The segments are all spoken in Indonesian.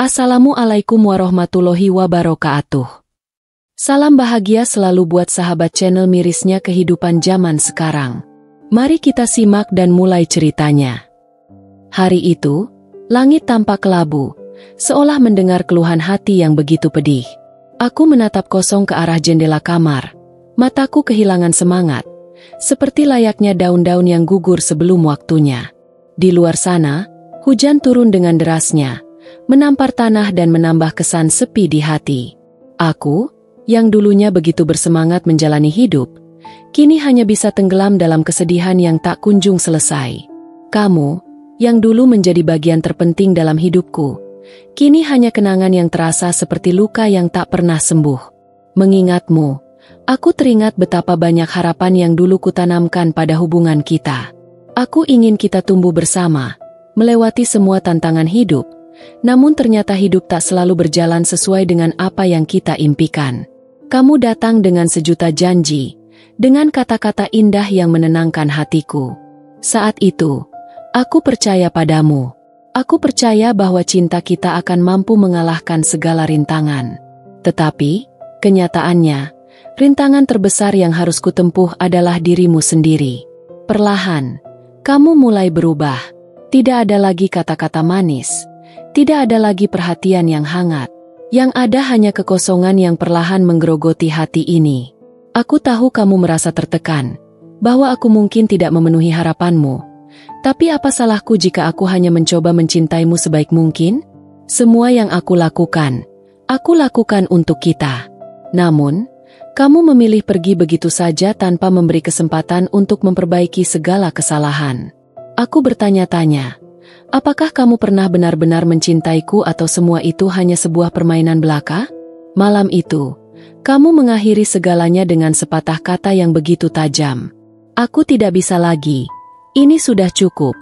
Assalamualaikum warahmatullahi wabarakatuh. Salam bahagia selalu buat sahabat channel mirisnya kehidupan zaman sekarang. Mari kita simak dan mulai ceritanya. Hari itu, langit tampak kelabu, seolah mendengar keluhan hati yang begitu pedih. Aku menatap kosong ke arah jendela kamar. Mataku kehilangan semangat, seperti layaknya daun-daun yang gugur sebelum waktunya. Di luar sana, hujan turun dengan derasnya, menampar tanah dan menambah kesan sepi di hati. Aku, yang dulunya begitu bersemangat menjalani hidup, kini hanya bisa tenggelam dalam kesedihan yang tak kunjung selesai. Kamu, yang dulu menjadi bagian terpenting dalam hidupku, kini hanya kenangan yang terasa seperti luka yang tak pernah sembuh. Mengingatmu, aku teringat betapa banyak harapan yang dulu kutanamkan pada hubungan kita. Aku ingin kita tumbuh bersama, melewati semua tantangan hidup. Namun ternyata hidup tak selalu berjalan sesuai dengan apa yang kita impikan. Kamu datang dengan sejuta janji, dengan kata-kata indah yang menenangkan hatiku. Saat itu, aku percaya padamu. Aku percaya bahwa cinta kita akan mampu mengalahkan segala rintangan. Tetapi, kenyataannya, rintangan terbesar yang harus kutempuh adalah dirimu sendiri. Perlahan, kamu mulai berubah. Tidak ada lagi kata-kata manis. Tidak ada lagi perhatian yang hangat. Yang ada hanya kekosongan yang perlahan menggerogoti hati ini. Aku tahu kamu merasa tertekan, bahwa aku mungkin tidak memenuhi harapanmu. Tapi apa salahku jika aku hanya mencoba mencintaimu sebaik mungkin? Semua yang aku lakukan untuk kita. Namun, kamu memilih pergi begitu saja tanpa memberi kesempatan untuk memperbaiki segala kesalahan. Aku bertanya-tanya, apakah kamu pernah benar-benar mencintaiku atau semua itu hanya sebuah permainan belaka? Malam itu, kamu mengakhiri segalanya dengan sepatah kata yang begitu tajam. Aku tidak bisa lagi. Ini sudah cukup.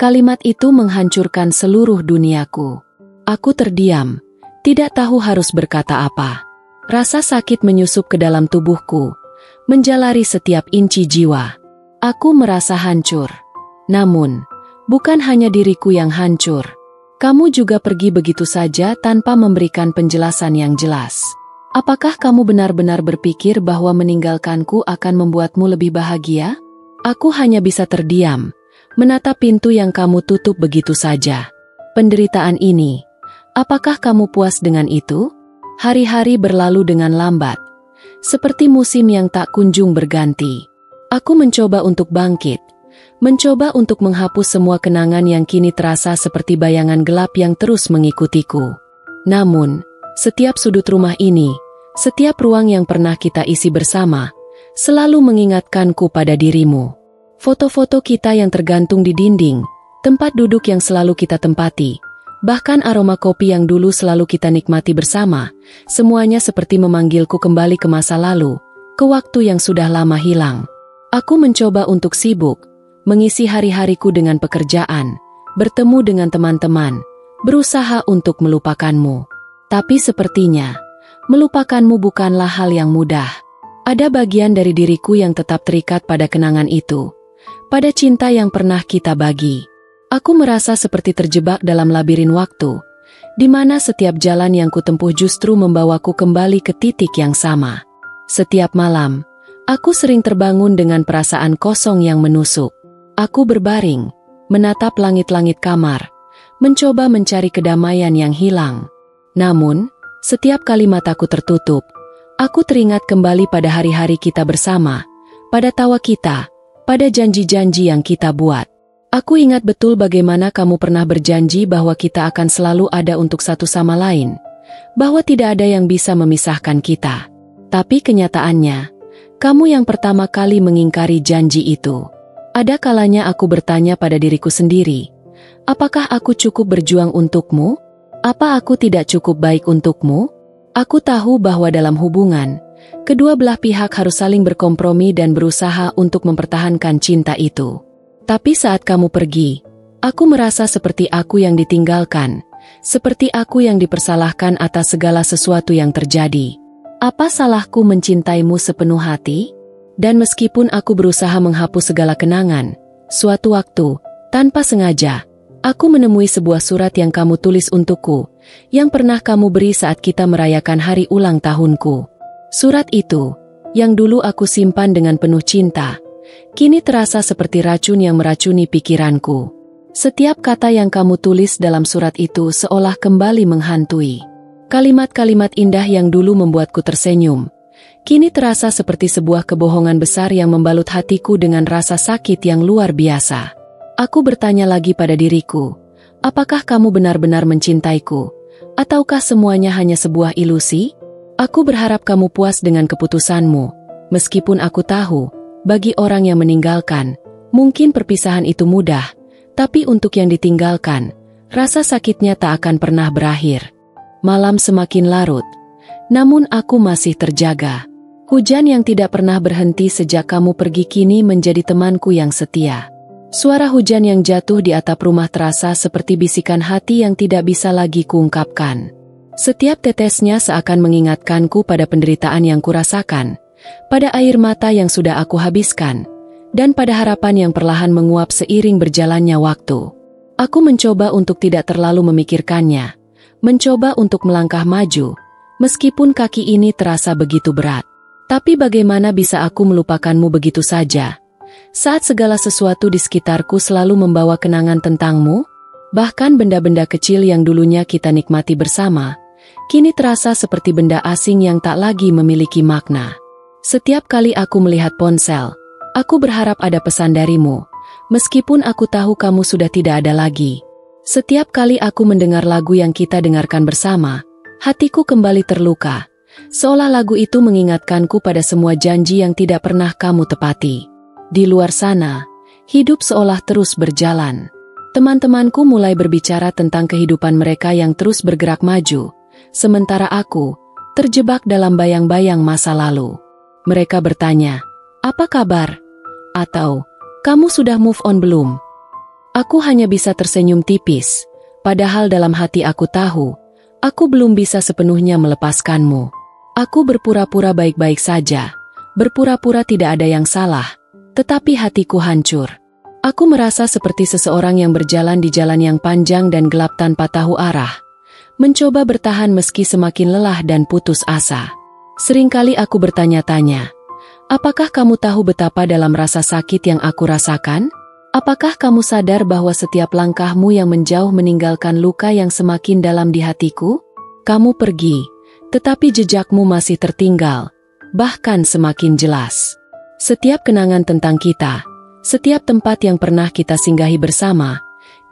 Kalimat itu menghancurkan seluruh duniaku. Aku terdiam, tidak tahu harus berkata apa. Rasa sakit menyusup ke dalam tubuhku, menjalari setiap inci jiwa. Aku merasa hancur. Namun, bukan hanya diriku yang hancur. Kamu juga pergi begitu saja tanpa memberikan penjelasan yang jelas. Apakah kamu benar-benar berpikir bahwa meninggalkanku akan membuatmu lebih bahagia? Aku hanya bisa terdiam, menatap pintu yang kamu tutup begitu saja. Penderitaan ini, apakah kamu puas dengan itu? Hari-hari berlalu dengan lambat, seperti musim yang tak kunjung berganti. Aku mencoba untuk bangkit. Mencoba untuk menghapus semua kenangan yang kini terasa seperti bayangan gelap yang terus mengikutiku. Namun, setiap sudut rumah ini, setiap ruang yang pernah kita isi bersama, selalu mengingatkanku pada dirimu. Foto-foto kita yang tergantung di dinding, tempat duduk yang selalu kita tempati, bahkan aroma kopi yang dulu selalu kita nikmati bersama, semuanya seperti memanggilku kembali ke masa lalu, ke waktu yang sudah lama hilang. Aku mencoba untuk sibuk, mengisi hari-hariku dengan pekerjaan, bertemu dengan teman-teman, berusaha untuk melupakanmu. Tapi sepertinya, melupakanmu bukanlah hal yang mudah. Ada bagian dari diriku yang tetap terikat pada kenangan itu, pada cinta yang pernah kita bagi. Aku merasa seperti terjebak dalam labirin waktu, di mana setiap jalan yang kutempuh justru membawaku kembali ke titik yang sama. Setiap malam, aku sering terbangun dengan perasaan kosong yang menusuk. Aku berbaring, menatap langit-langit kamar, mencoba mencari kedamaian yang hilang. Namun, setiap kali mataku tertutup, aku teringat kembali pada hari-hari kita bersama, pada tawa kita, pada janji-janji yang kita buat. Aku ingat betul bagaimana kamu pernah berjanji bahwa kita akan selalu ada untuk satu sama lain, bahwa tidak ada yang bisa memisahkan kita. Tapi kenyataannya, kamu yang pertama kali mengingkari janji itu. Ada kalanya aku bertanya pada diriku sendiri, apakah aku cukup berjuang untukmu? Apa aku tidak cukup baik untukmu? Aku tahu bahwa dalam hubungan, kedua belah pihak harus saling berkompromi dan berusaha untuk mempertahankan cinta itu. Tapi saat kamu pergi, aku merasa seperti aku yang ditinggalkan, seperti aku yang dipersalahkan atas segala sesuatu yang terjadi. Apa salahku mencintaimu sepenuh hati? Dan meskipun aku berusaha menghapus segala kenangan, suatu waktu, tanpa sengaja, Aku menemui sebuah surat yang kamu tulis untukku, yang pernah kamu beri saat kita merayakan hari ulang tahunku. Surat itu, yang dulu aku simpan dengan penuh cinta, kini terasa seperti racun yang meracuni pikiranku. Setiap kata yang kamu tulis dalam surat itu seolah kembali menghantui. Kalimat-kalimat indah yang dulu membuatku tersenyum, kini terasa seperti sebuah kebohongan besar yang membalut hatiku dengan rasa sakit yang luar biasa. Aku bertanya lagi pada diriku, apakah kamu benar-benar mencintaiku? Ataukah semuanya hanya sebuah ilusi? Aku berharap kamu puas dengan keputusanmu, meskipun aku tahu, bagi orang yang meninggalkan, mungkin perpisahan itu mudah, tapi untuk yang ditinggalkan, rasa sakitnya tak akan pernah berakhir. Malam semakin larut, namun aku masih terjaga. Hujan yang tidak pernah berhenti sejak kamu pergi kini menjadi temanku yang setia. Suara hujan yang jatuh di atap rumah terasa seperti bisikan hati yang tidak bisa lagi kuungkapkan. Setiap tetesnya seakan mengingatkanku pada penderitaan yang kurasakan, pada air mata yang sudah aku habiskan, dan pada harapan yang perlahan menguap seiring berjalannya waktu. Aku mencoba untuk tidak terlalu memikirkannya, mencoba untuk melangkah maju, meskipun kaki ini terasa begitu berat. Tapi bagaimana bisa aku melupakanmu begitu saja? Saat segala sesuatu di sekitarku selalu membawa kenangan tentangmu, bahkan benda-benda kecil yang dulunya kita nikmati bersama, kini terasa seperti benda asing yang tak lagi memiliki makna. Setiap kali aku melihat ponsel, aku berharap ada pesan darimu, meskipun aku tahu kamu sudah tidak ada lagi. Setiap kali aku mendengar lagu yang kita dengarkan bersama, hatiku kembali terluka, seolah lagu itu mengingatkanku pada semua janji yang tidak pernah kamu tepati. Di luar sana, hidup seolah terus berjalan. Teman-temanku mulai berbicara tentang kehidupan mereka yang terus bergerak maju, sementara aku terjebak dalam bayang-bayang masa lalu. Mereka bertanya, "Apa kabar?" Atau, "Kamu sudah move on belum?" Aku hanya bisa tersenyum tipis, padahal dalam hati aku tahu, aku belum bisa sepenuhnya melepaskanmu. Aku berpura-pura baik-baik saja, berpura-pura tidak ada yang salah, tetapi hatiku hancur. Aku merasa seperti seseorang yang berjalan di jalan yang panjang dan gelap tanpa tahu arah, mencoba bertahan meski semakin lelah dan putus asa. Seringkali aku bertanya-tanya, apakah kamu tahu betapa dalam rasa sakit yang aku rasakan? Apakah kamu sadar bahwa setiap langkahmu yang menjauh meninggalkan luka yang semakin dalam di hatiku? Kamu pergi, tetapi jejakmu masih tertinggal, bahkan semakin jelas. Setiap kenangan tentang kita, setiap tempat yang pernah kita singgahi bersama,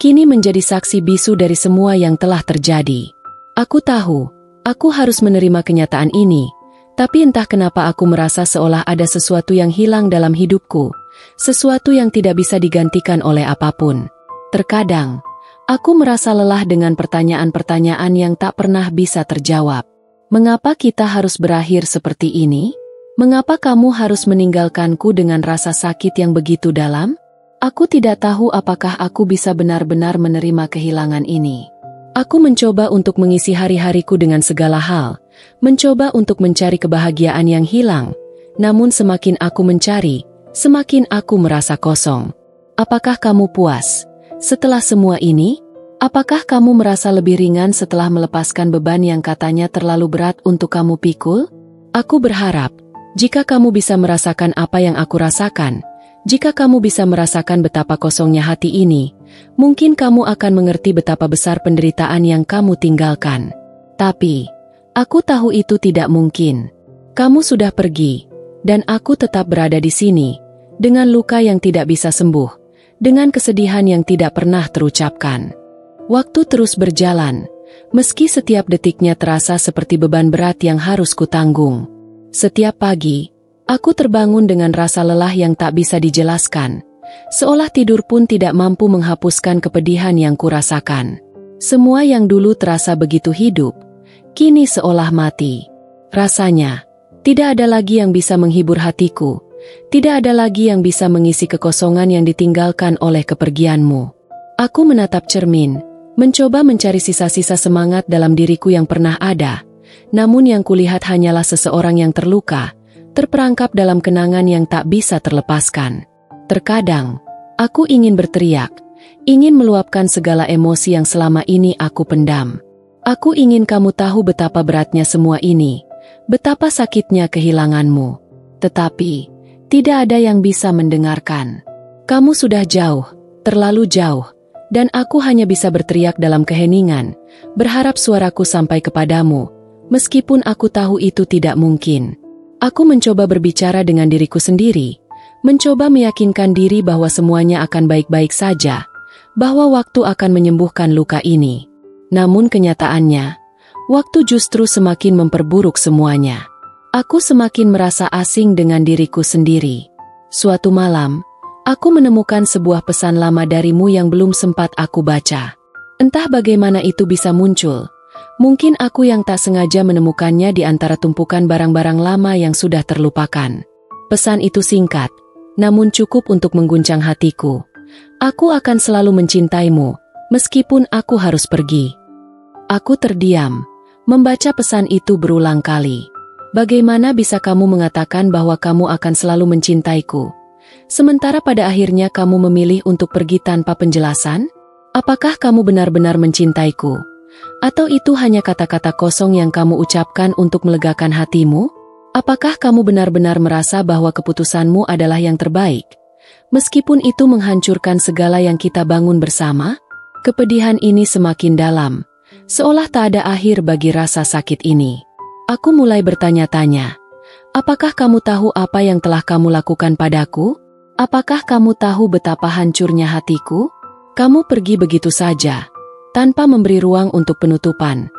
kini menjadi saksi bisu dari semua yang telah terjadi. Aku tahu, aku harus menerima kenyataan ini, tapi entah kenapa aku merasa seolah ada sesuatu yang hilang dalam hidupku, sesuatu yang tidak bisa digantikan oleh apapun. Terkadang, aku merasa lelah dengan pertanyaan-pertanyaan yang tak pernah bisa terjawab. Mengapa kita harus berakhir seperti ini? Mengapa kamu harus meninggalkanku dengan rasa sakit yang begitu dalam? Aku tidak tahu apakah aku bisa benar-benar menerima kehilangan ini. Aku mencoba untuk mengisi hari-hariku dengan segala hal, mencoba untuk mencari kebahagiaan yang hilang, namun semakin aku mencari, semakin aku merasa kosong. Apakah kamu puas setelah semua ini? Apakah kamu merasa lebih ringan setelah melepaskan beban yang katanya terlalu berat untuk kamu pikul? Aku berharap, jika kamu bisa merasakan apa yang aku rasakan, jika kamu bisa merasakan betapa kosongnya hati ini, mungkin kamu akan mengerti betapa besar penderitaan yang kamu tinggalkan. Tapi, aku tahu itu tidak mungkin. Kamu sudah pergi, dan aku tetap berada di sini, dengan luka yang tidak bisa sembuh, dengan kesedihan yang tidak pernah terucapkan. Waktu terus berjalan, meski setiap detiknya terasa seperti beban berat yang harus kutanggung. Setiap pagi, aku terbangun dengan rasa lelah yang tak bisa dijelaskan, seolah tidur pun tidak mampu menghapuskan kepedihan yang kurasakan. Semua yang dulu terasa begitu hidup, kini seolah mati. Rasanya, tidak ada lagi yang bisa menghibur hatiku, tidak ada lagi yang bisa mengisi kekosongan yang ditinggalkan oleh kepergianmu. Aku menatap cermin, mencoba mencari sisa-sisa semangat dalam diriku yang pernah ada, namun yang kulihat hanyalah seseorang yang terluka, terperangkap dalam kenangan yang tak bisa terlepaskan. Terkadang, aku ingin berteriak, ingin meluapkan segala emosi yang selama ini aku pendam. Aku ingin kamu tahu betapa beratnya semua ini, betapa sakitnya kehilanganmu. Tetapi, tidak ada yang bisa mendengarkan. Kamu sudah jauh, terlalu jauh, dan aku hanya bisa berteriak dalam keheningan, berharap suaraku sampai kepadamu, meskipun aku tahu itu tidak mungkin. Aku mencoba berbicara dengan diriku sendiri, mencoba meyakinkan diri bahwa semuanya akan baik-baik saja, bahwa waktu akan menyembuhkan luka ini. Namun kenyataannya, waktu justru semakin memperburuk semuanya. Aku semakin merasa asing dengan diriku sendiri. Suatu malam, aku menemukan sebuah pesan lama darimu yang belum sempat aku baca. Entah bagaimana itu bisa muncul. Mungkin aku yang tak sengaja menemukannya di antara tumpukan barang-barang lama yang sudah terlupakan. Pesan itu singkat, namun cukup untuk mengguncang hatiku. Aku akan selalu mencintaimu, meskipun aku harus pergi. Aku terdiam, membaca pesan itu berulang kali. Bagaimana bisa kamu mengatakan bahwa kamu akan selalu mencintaiku, sementara pada akhirnya kamu memilih untuk pergi tanpa penjelasan? Apakah kamu benar-benar mencintaiku? Atau itu hanya kata-kata kosong yang kamu ucapkan untuk melegakan hatimu? Apakah kamu benar-benar merasa bahwa keputusanmu adalah yang terbaik, meskipun itu menghancurkan segala yang kita bangun bersama? Kepedihan ini semakin dalam, seolah tak ada akhir bagi rasa sakit ini. Aku mulai bertanya-tanya, apakah kamu tahu apa yang telah kamu lakukan padaku? Apakah kamu tahu betapa hancurnya hatiku? Kamu pergi begitu saja, tanpa memberi ruang untuk penutupan,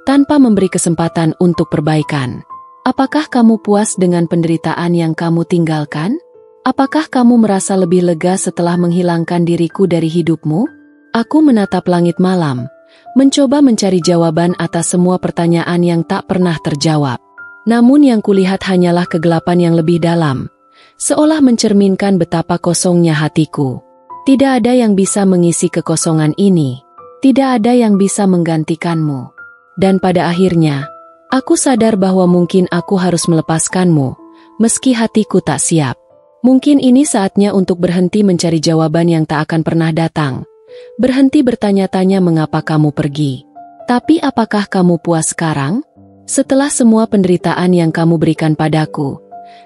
tanpa memberi kesempatan untuk perbaikan. Apakah kamu puas dengan penderitaan yang kamu tinggalkan? Apakah kamu merasa lebih lega setelah menghilangkan diriku dari hidupmu? Aku menatap langit malam, mencoba mencari jawaban atas semua pertanyaan yang tak pernah terjawab. Namun yang kulihat hanyalah kegelapan yang lebih dalam, seolah mencerminkan betapa kosongnya hatiku. Tidak ada yang bisa mengisi kekosongan ini. Tidak ada yang bisa menggantikanmu. Dan pada akhirnya, aku sadar bahwa mungkin aku harus melepaskanmu, meski hatiku tak siap. Mungkin ini saatnya untuk berhenti mencari jawaban yang tak akan pernah datang. Berhenti bertanya-tanya mengapa kamu pergi. Tapi apakah kamu puas sekarang? Setelah semua penderitaan yang kamu berikan padaku,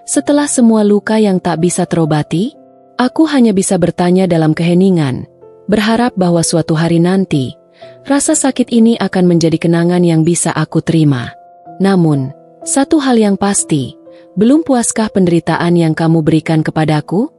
setelah semua luka yang tak bisa terobati, aku hanya bisa bertanya dalam keheningan, berharap bahwa suatu hari nanti, rasa sakit ini akan menjadi kenangan yang bisa aku terima. Namun, satu hal yang pasti, belum puaskah penderitaan yang kamu berikan kepadaku?